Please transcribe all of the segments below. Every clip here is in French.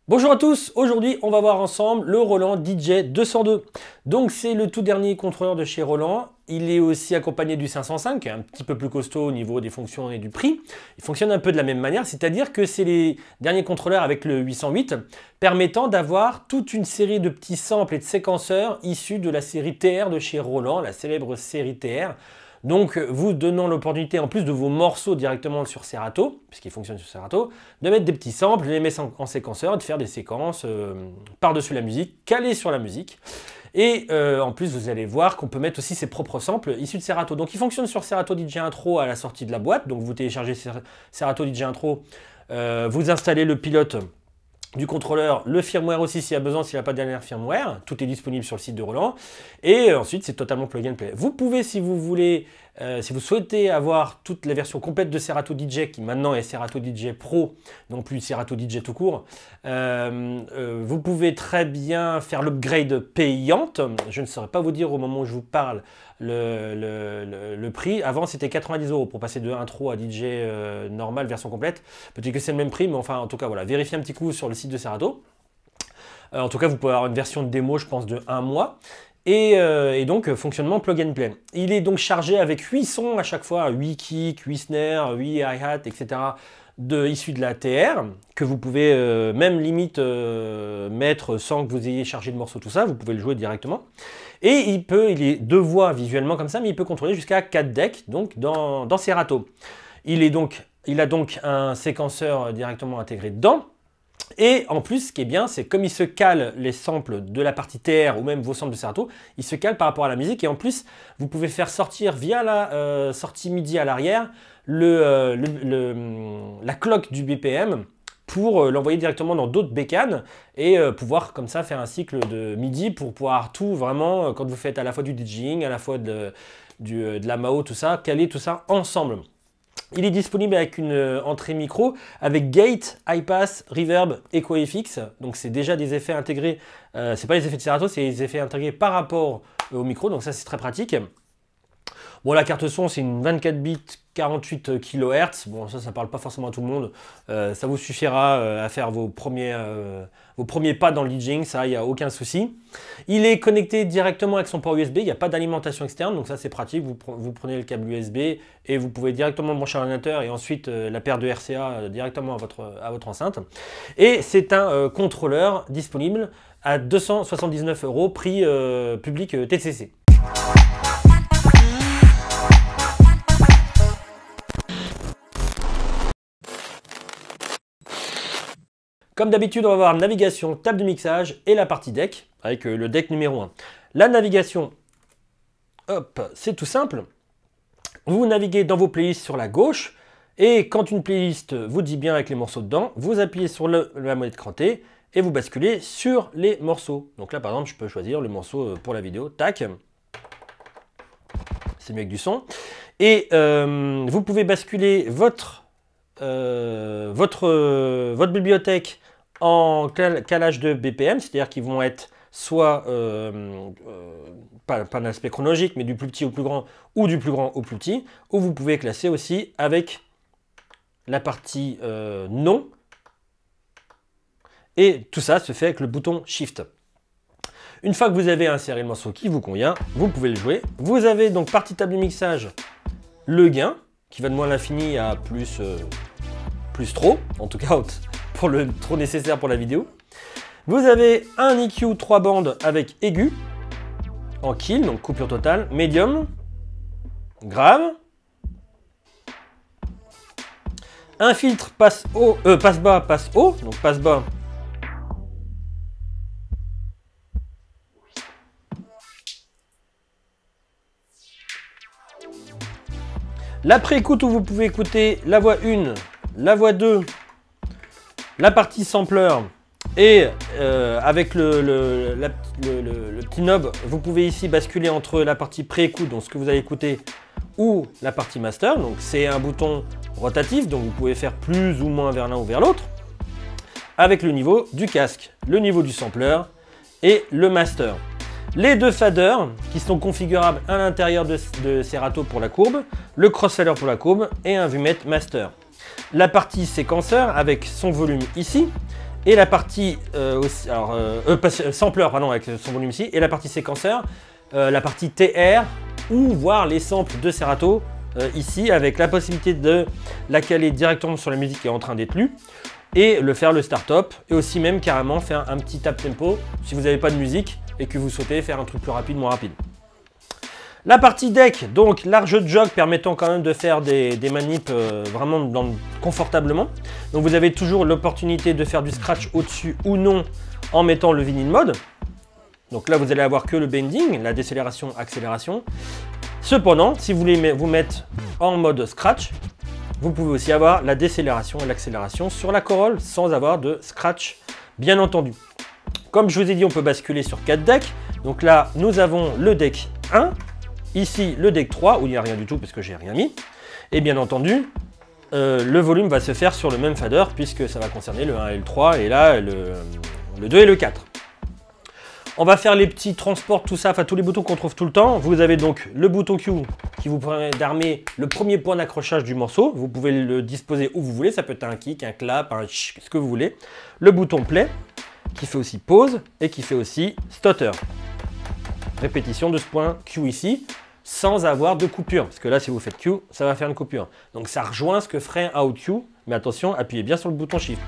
Bonjour à tous, aujourd'hui on va voir ensemble le Roland DJ 202. Donc c'est le tout dernier contrôleur de chez Roland. Il est aussi accompagné du 505 qui est un petit peu plus costaud au niveau des fonctions et du prix. Il fonctionne un peu de la même manière, c'est-à-dire que c'est les derniers contrôleurs avec le 808 permettant d'avoir toute une série de petits samples et de séquenceurs issus de la série TR de chez Roland, la célèbre série TR. Donc, vous donnant l'opportunité, en plus de vos morceaux directement sur Serato, puisqu'il fonctionne sur Serato, de mettre des petits samples, de les mettre en séquenceur, de faire des séquences par-dessus la musique, calées sur la musique. Et en plus, vous allez voir qu'on peut mettre aussi ses propres samples issus de Serato. Donc, il fonctionne sur Serato DJ Intro à la sortie de la boîte. Donc, vous téléchargez Serato DJ Intro, vous installez le pilote du contrôleur, le firmware aussi s'il y a besoin, s'il n'y a pas de dernière firmware, tout est disponible sur le site de Roland, et ensuite c'est totalement plug and play. Vous pouvez, si vous voulez, si vous souhaitez avoir toute la version complète de Serato DJ, qui maintenant est Serato DJ Pro, non plus Serato DJ tout court, vous pouvez très bien faire l'upgrade payante. Je ne saurais pas vous dire au moment où je vous parle le prix. Avant c'était 90 € pour passer de intro à DJ normal, version complète. Peut-être que c'est le même prix, mais enfin en tout cas voilà, vérifiez un petit coup sur le site de Serato. En tout cas vous pouvez avoir une version de démo je pense de 1 mois. Et donc fonctionnement plug and play. Il est donc chargé avec 8 sons à chaque fois, 8 kicks, 8 snares, 8 hi-hat, etc. Issus de la TR, que vous pouvez même limite mettre sans que vous ayez chargé de morceaux, tout ça, vous pouvez le jouer directement. Et il est deux voix visuellement comme ça, mais il peut contrôler jusqu'à 4 decks donc dans Serato. Il a donc un séquenceur directement intégré dedans. Et en plus, ce qui est bien, c'est comme il se cale les samples de la partie TR ou même vos samples de Serato, il se cale par rapport à la musique. Et en plus, vous pouvez faire sortir via la sortie MIDI à l'arrière la cloque du BPM pour l'envoyer directement dans d'autres bécanes et pouvoir comme ça faire un cycle de MIDI pour pouvoir tout vraiment, quand vous faites à la fois du DJing, à la fois de la MAO, tout ça, caler tout ça ensemble. Il est disponible avec une entrée micro, avec gate, high pass, reverb, echo FX. Donc c'est déjà des effets intégrés. C'est pas les effets de Serato, c'est les effets intégrés par rapport au micro. Donc ça c'est très pratique. Bon, la carte son, c'est une 24 bits 48 kHz. Bon, ça parle pas forcément à tout le monde. Ça vous suffira à faire vos premiers pas dans le DJing, ça, il n'y a aucun souci. Il est connecté directement avec son port USB, il n'y a pas d'alimentation externe, donc ça c'est pratique. Vous prenez le câble USB et vous pouvez directement brancher l'ordinateur et ensuite la paire de RCA directement à votre enceinte. Et c'est un contrôleur disponible à 279 €, prix public TCC. Comme d'habitude, on va voir navigation, table de mixage et la partie deck, avec le deck numéro 1. La navigation, hop, c'est tout simple. Vous naviguez dans vos playlists sur la gauche, et quand une playlist vous dit bien avec les morceaux dedans, vous appuyez sur la molette crantée, et vous basculez sur les morceaux. Donc là, par exemple, je peux choisir le morceau pour la vidéo, tac. C'est mieux avec du son. Et vous pouvez basculer votre bibliothèque en calage de BPM, c'est-à-dire qu'ils vont être soit pas un aspect chronologique, mais du plus petit au plus grand, ou du plus grand au plus petit, ou vous pouvez classer aussi avec la partie non, et tout ça se fait avec le bouton Shift. Une fois que vous avez inséré le morceau qui vous convient, vous pouvez le jouer. Vous avez donc partie table de mixage, le gain, qui va de moins l'infini à plus trop, en tout cas pour le trop nécessaire pour la vidéo. Vous avez un EQ 3 bandes avec aigu, en kill, donc coupure totale, médium, grave. Un filtre passe bas, passe haut, donc passe bas. La pré-écoute où vous pouvez écouter la voix 1, la voix 2, la partie sampler et avec le petit knob, vous pouvez ici basculer entre la partie pré-écoute, donc ce que vous allez écouter, ou la partie master. Donc c'est un bouton rotatif, donc vous pouvez faire plus ou moins vers l'un ou vers l'autre, avec le niveau du casque, le niveau du sampler et le master. Les deux faders qui sont configurables à l'intérieur de Serato pour la courbe, le crossfader pour la courbe et un vumette master. La partie séquenceur avec son volume ici et la partie sampler, pardon, avec son volume ici, et la partie séquenceur, la partie TR, ou voir les samples de Serato ici, avec la possibilité de la caler directement sur la musique qui est en train d'être lue, et faire le start-up, et aussi même carrément faire un petit tap tempo si vous n'avez pas de musique et que vous souhaitez faire un truc plus rapide, moins rapide. La partie deck, donc large jog permettant quand même de faire des manips vraiment confortablement. Donc vous avez toujours l'opportunité de faire du scratch au-dessus ou non en mettant le vinyl mode. Donc là vous allez avoir que le bending, la décélération, accélération. Cependant, si vous voulez vous mettre en mode scratch, vous pouvez aussi avoir la décélération et l'accélération sur la Corolle sans avoir de scratch, bien entendu. Comme je vous ai dit, on peut basculer sur 4 decks. Donc là, nous avons le deck 1. Ici, le deck 3, où il n'y a rien du tout parce que j'ai rien mis. Et bien entendu, le volume va se faire sur le même fader puisque ça va concerner le 1 et le 3 et là, le 2 et le 4. On va faire les petits transports, tout ça, enfin tous les boutons qu'on trouve tout le temps. Vous avez donc le bouton Q qui vous permet d'armer le premier point d'accrochage du morceau. Vous pouvez le disposer où vous voulez, ça peut être un kick, un clap, un ch, ce que vous voulez. Le bouton play qui fait aussi pause et qui fait aussi stutter. Répétition de ce point Q ici, sans avoir de coupure. Parce que là, si vous faites Q, ça va faire une coupure. Donc ça rejoint ce que ferait un out Q. Mais attention, appuyez bien sur le bouton Shift.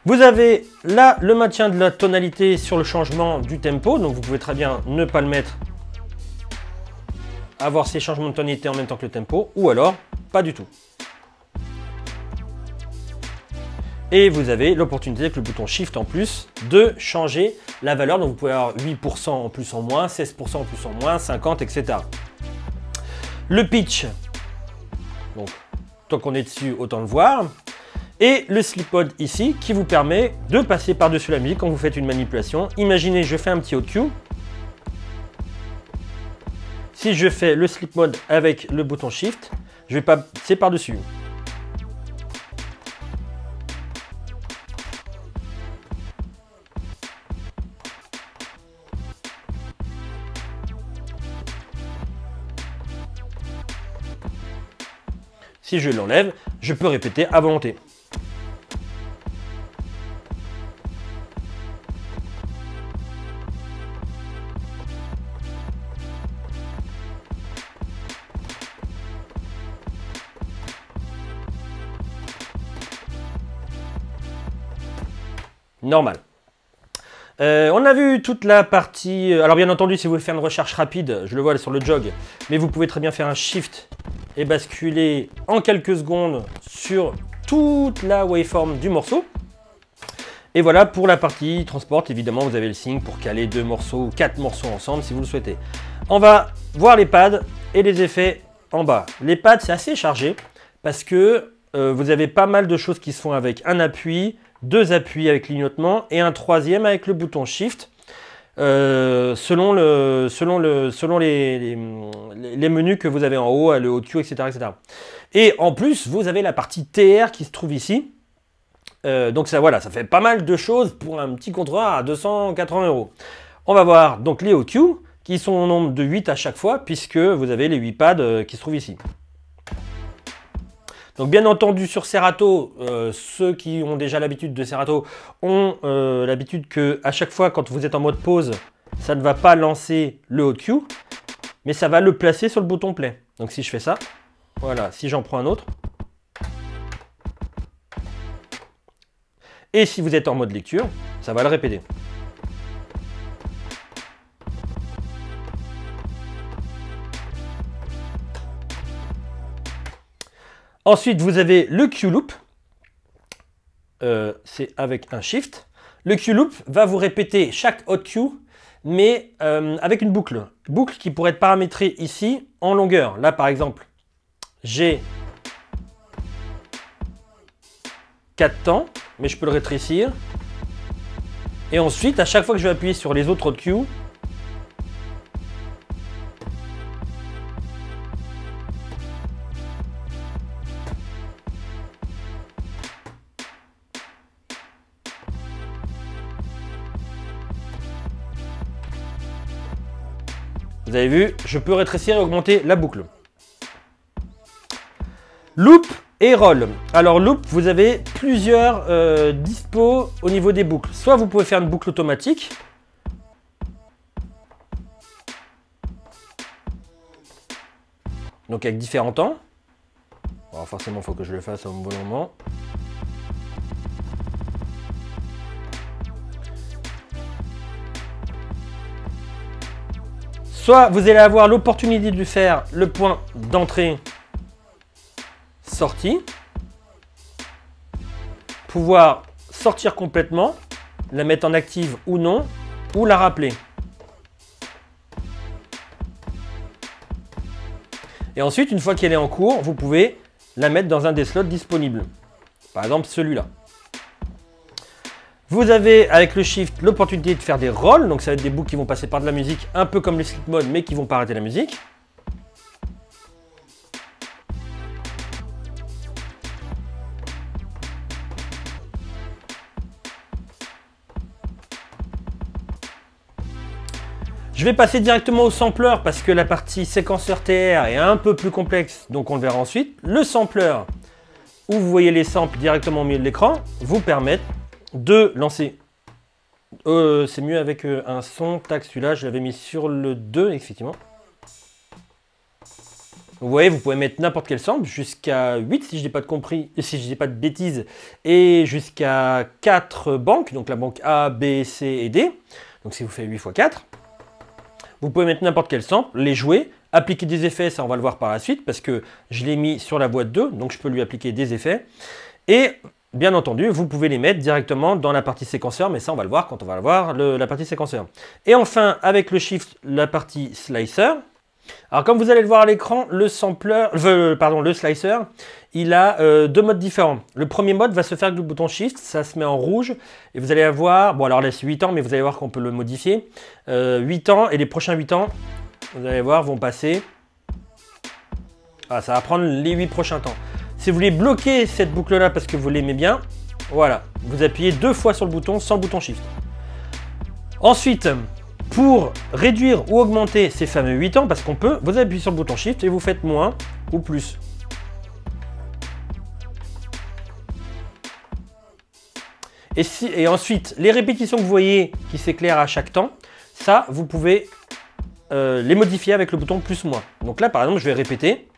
Vous avez là le maintien de la tonalité sur le changement du tempo. Donc vous pouvez très bien ne pas le mettre, avoir ces changements de tonalité en même temps que le tempo. Ou alors, pas du tout. Et vous avez l'opportunité avec le bouton Shift en plus de changer la valeur. Donc vous pouvez avoir 8% en plus en moins, 16% en plus en moins, 50, etc. Le pitch, donc tant qu'on est dessus, autant le voir. Et le slip mode ici qui vous permet de passer par-dessus la musique quand vous faites une manipulation. Imaginez, je fais un petit haut Q. Si je fais le slip mode avec le bouton Shift, je vais passer par-dessus. Si je l'enlève, je peux répéter à volonté. Normal. On a vu toute la partie... Alors bien entendu, si vous voulez faire une recherche rapide, je le vois sur le jog, mais vous pouvez très bien faire un Shift et basculer en quelques secondes sur toute la waveform du morceau. Et voilà pour la partie transport. Évidemment, vous avez le sync pour caler 2 morceaux ou 4 morceaux ensemble si vous le souhaitez. On va voir les pads et les effets en bas. Les pads, c'est assez chargé parce que vous avez pas mal de choses qui se font avec un appui, 2 appuis avec clignotement et un 3e avec le bouton Shift. Selon les menus que vous avez en haut, le haut Q, etc., etc. Et en plus, vous avez la partie TR qui se trouve ici. Donc ça, voilà, ça fait pas mal de choses pour un petit contrôleur à 280 €. On va voir donc les haut Q qui sont au nombre de 8 à chaque fois puisque vous avez les 8 pads qui se trouvent ici. Donc bien entendu sur Serato, ceux qui ont déjà l'habitude de Serato ont l'habitude que à chaque fois quand vous êtes en mode pause, ça ne va pas lancer le haut Q, mais ça va le placer sur le bouton play. Donc si je fais ça, voilà, si j'en prends un autre. Et si vous êtes en mode lecture, ça va le répéter. Ensuite, vous avez le Q-Loop. C'est avec un Shift. Le Q-Loop va vous répéter chaque hot Q, mais avec une boucle. Boucle qui pourrait être paramétrée ici en longueur. Là, par exemple, j'ai 4 temps, mais je peux le rétrécir. Et ensuite, à chaque fois que je vais appuyer sur les autres hot Q, vous avez vu, je peux rétrécir et augmenter la boucle. Loop, Et roll. Alors loop, vous avez plusieurs dispos au niveau des boucles. Soit vous pouvez faire une boucle automatique. Donc avec différents temps. Alors forcément, il faut que je le fasse au bon moment. Soit vous allez avoir l'opportunité de faire le point d'entrée sortie, pouvoir sortir complètement, la mettre en active ou non, ou la rappeler. Et ensuite, une fois qu'elle est en cours, vous pouvez la mettre dans un des slots disponibles. Par exemple, celui-là. Vous avez, avec le Shift, l'opportunité de faire des rolls. Donc, ça va être des boucles qui vont passer par de la musique, un peu comme les sleep mode, mais qui ne vont pas arrêter la musique. Je vais passer directement au sampler parce que la partie séquenceur TR est un peu plus complexe, donc on le verra ensuite. Le sampler, où vous voyez les samples directement au milieu de l'écran, vous permet de lancer. C'est mieux avec un son. Tac, celui-là, je l'avais mis sur le 2, effectivement. Vous voyez, vous pouvez mettre n'importe quel sample, jusqu'à 8 si je n'ai pas de compris, si je n'ai pas de bêtises, et jusqu'à 4 banques, donc la banque A, B, C et D. Donc si vous faites 8 x 4. Vous pouvez mettre n'importe quel sample, les jouer, appliquer des effets, ça on va le voir par la suite, parce que je l'ai mis sur la boîte 2, donc je peux lui appliquer des effets. Et bien entendu, vous pouvez les mettre directement dans la partie séquenceur, mais ça on va le voir quand on va voir la partie séquenceur. Et enfin, avec le Shift, la partie slicer. Alors comme vous allez le voir à l'écran, le slicer, il a deux modes différents. Le premier mode va se faire avec le bouton Shift, ça se met en rouge et vous allez avoir, bon alors là c'est 8 ans mais vous allez voir qu'on peut le modifier, 8 ans et les prochains 8 ans, vous allez voir, vont passer, ça va prendre les 8 prochains temps. Si vous voulez bloquer cette boucle là parce que vous l'aimez bien, voilà, vous appuyez 2 fois sur le bouton sans le bouton Shift. Ensuite, pour réduire ou augmenter ces fameux 8 ans, parce qu'on peut, vous appuyez sur le bouton Shift et vous faites moins ou plus. Et ensuite, les répétitions que vous voyez qui s'éclairent à chaque temps, ça, vous pouvez les modifier avec le bouton plus moins. Donc là, par exemple, je vais répéter.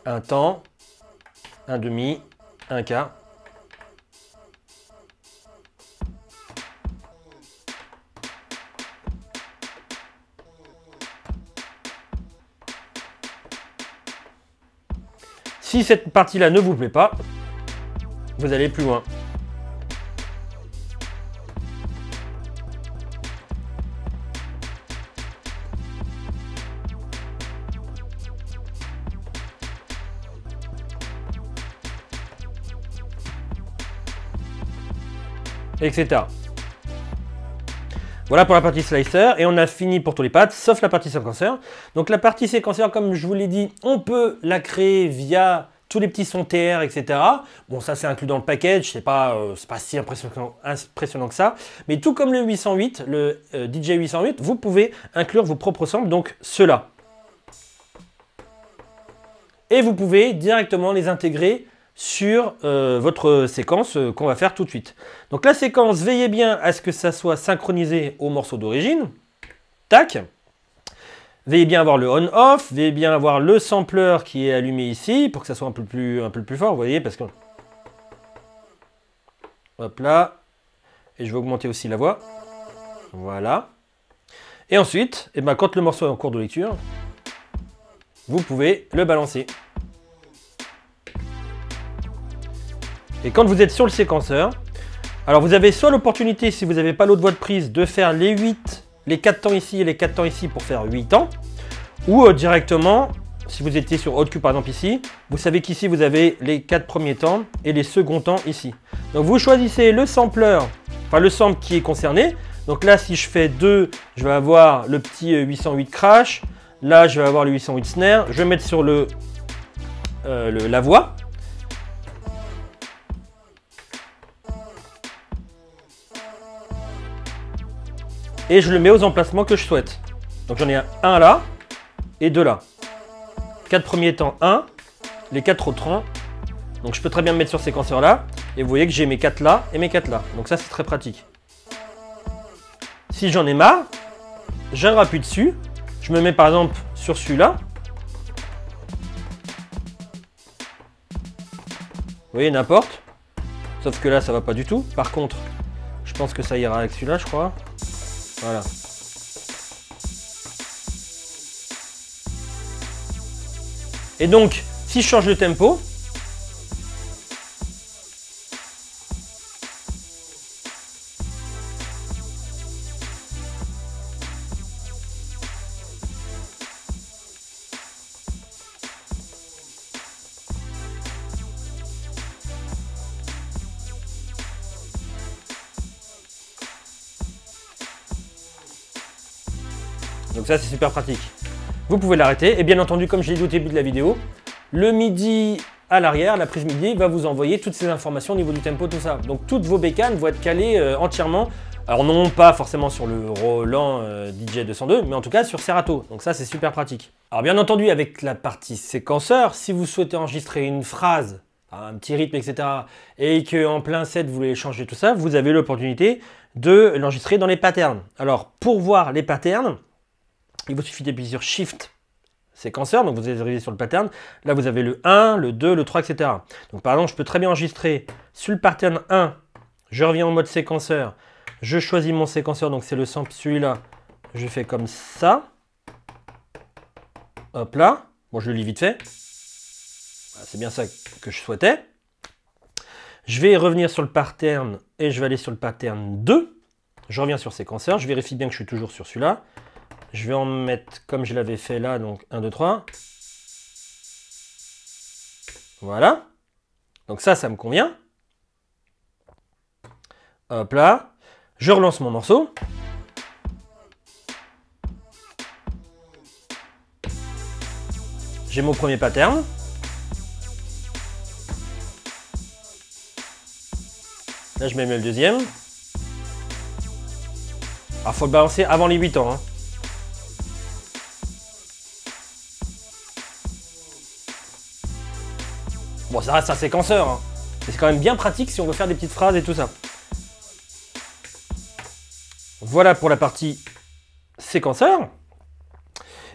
Un temps, un demi, un quart. Si cette partie-là ne vous plaît pas, vous allez plus loin. Etc. Voilà pour la partie slicer et on a fini pour tous les pads sauf la partie séquenceur. Donc la partie séquenceur, comme je vous l'ai dit, on peut la créer via tous les petits sons TR, etc. Bon, ça c'est inclus dans le package, c'est pas si impressionnant que ça. Mais tout comme le 808, le DJ 808, vous pouvez inclure vos propres samples, donc ceux-là. Et vous pouvez directement les intégrer sur votre séquence qu'on va faire tout de suite. Donc la séquence, veillez bien à ce que ça soit synchronisé au morceau d'origine. Tac. Veillez bien avoir le on-off, veillez bien avoir le sampler qui est allumé ici pour que ça soit un peu plus fort, vous voyez, parce que... Hop là. Et je vais augmenter aussi la voix. Voilà. Et ensuite, quand le morceau est en cours de lecture, vous pouvez le balancer. Et quand vous êtes sur le séquenceur, alors vous avez soit l'opportunité, si vous n'avez pas l'autre voix de prise, de faire les 4 temps ici et les 4 temps ici pour faire 8 temps, ou directement, si vous étiez sur Haute Q par exemple ici, vous savez qu'ici vous avez les 4 premiers temps et les seconds temps ici. Donc vous choisissez le sampler, enfin le sample qui est concerné. Donc là si je fais 2, je vais avoir le petit 808 crash, là je vais avoir le 808 snare, je vais mettre sur la voix. Et je le mets aux emplacements que je souhaite. Donc j'en ai un là et 2 là. 4 premiers temps 1, les 4 autres 1. Donc je peux très bien me mettre sur séquenceur là. Et vous voyez que j'ai mes 4 là et mes 4 là. Donc ça c'est très pratique. Si j'en ai marre, j'ai un appuie dessus. Je me mets par exemple sur celui-là. Vous voyez, n'importe. Sauf que là, ça va pas du tout. Par contre, je pense que ça ira avec celui-là, je crois. Voilà. Et donc, si je change de tempo, donc ça c'est super pratique. Vous pouvez l'arrêter et bien entendu, comme je l'ai dit au début de la vidéo, le MIDI à l'arrière, la prise MIDI va vous envoyer toutes ces informations au niveau du tempo, tout ça. Donc toutes vos bécanes vont être calées entièrement. Alors non pas forcément sur le Roland DJ 202, mais en tout cas sur Serato. Donc ça c'est super pratique. Alors bien entendu avec la partie séquenceur, si vous souhaitez enregistrer une phrase, un petit rythme, etc. et qu'en plein set vous voulez changer tout ça, vous avez l'opportunité de l'enregistrer dans les patterns. Alors pour voir les patterns, il vous suffit d'appuyer sur Shift séquenceur, donc vous allez arriver sur le pattern. Là, vous avez le 1, le 2, le 3, etc. Donc par exemple, je peux très bien enregistrer sur le pattern 1, je reviens en mode séquenceur, je choisis mon séquenceur, donc c'est le sample, celui-là, je fais comme ça. Hop là, bon je le lis vite fait. Voilà, c'est bien ça que je souhaitais. Je vais revenir sur le pattern et je vais aller sur le pattern 2. Je reviens sur séquenceur, je vérifie bien que je suis toujours sur celui-là. Je vais en mettre comme je l'avais fait là, donc 1, 2, 3. Voilà. Donc ça me convient. Hop là. Je relance mon morceau. J'ai mon premier pattern. Là, je mets le deuxième. Alors, il faut le balancer avant les 8 ans. Hein. Bon, ça reste un séquenceur, hein. Mais c'est quand même bien pratique si on veut faire des petites phrases et tout ça. Voilà pour la partie séquenceur.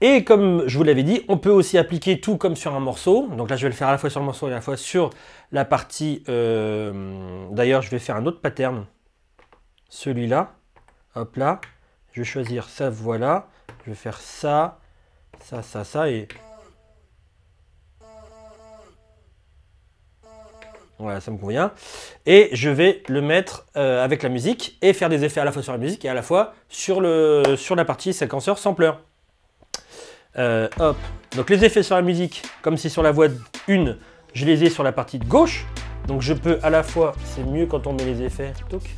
Et comme je vous l'avais dit, on peut aussi appliquer tout comme sur un morceau. Donc là, je vais le faire à la fois sur le morceau et à la fois sur la partie... D'ailleurs, je vais faire un autre pattern. Celui-là. Hop là. Je vais choisir ça, voilà. Je vais faire ça, ça et... Voilà, ça me convient. Et je vais le mettre avec la musique et faire des effets à la fois sur la musique et à la fois sur la partie séquenceur sampler. Hop. Donc les effets sur la musique, comme c'est sur la voix 1, je les ai sur la partie de gauche. Donc je peux à la fois, c'est mieux quand on met les effets, toc.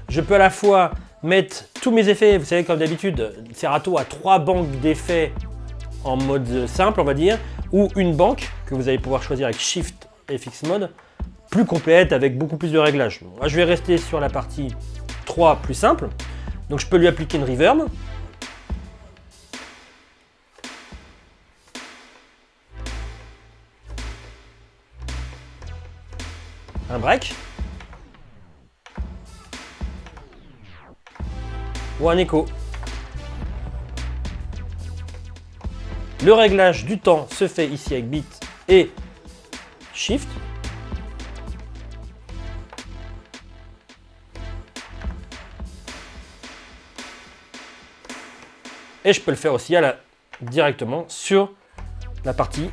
Je peux à la fois mettre tous mes effets, vous savez comme d'habitude, Serato a 3 banques d'effets en mode simple, on va dire, ou une banque que vous allez pouvoir choisir avec Shift FX Mode, plus complète avec beaucoup plus de réglages. Moi, je vais rester sur la partie 3 plus simple. Donc je peux lui appliquer une reverb. Un break. Ou un écho. Le réglage du temps se fait ici avec Beat et Shift. Et je peux le faire aussi directement sur la partie.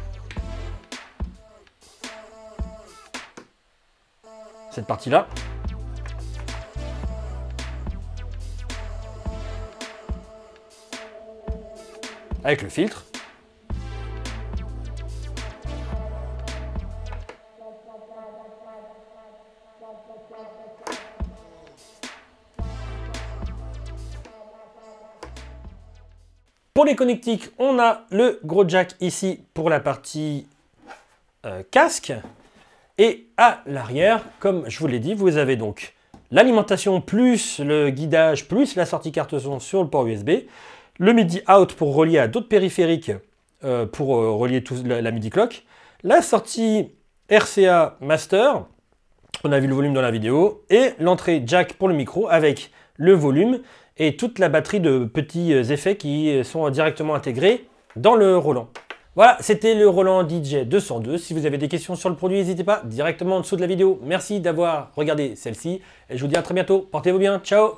Cette partie-là. Avec le filtre. Pour les connectiques, on a le gros jack ici pour la partie casque. Et à l'arrière, comme je vous l'ai dit, vous avez donc l'alimentation plus le guidage plus la sortie carte son sur le port USB. le MIDI out pour relier à d'autres périphériques, pour relier la MIDI clock, la sortie RCA master, on a vu le volume dans la vidéo, et l'entrée jack pour le micro avec le volume et toute la batterie de petits effets qui sont directement intégrés dans le Roland. Voilà, c'était le Roland DJ 202. Si vous avez des questions sur le produit, n'hésitez pas directement en dessous de la vidéo. Merci d'avoir regardé celle-ci et je vous dis à très bientôt. Portez-vous bien, ciao!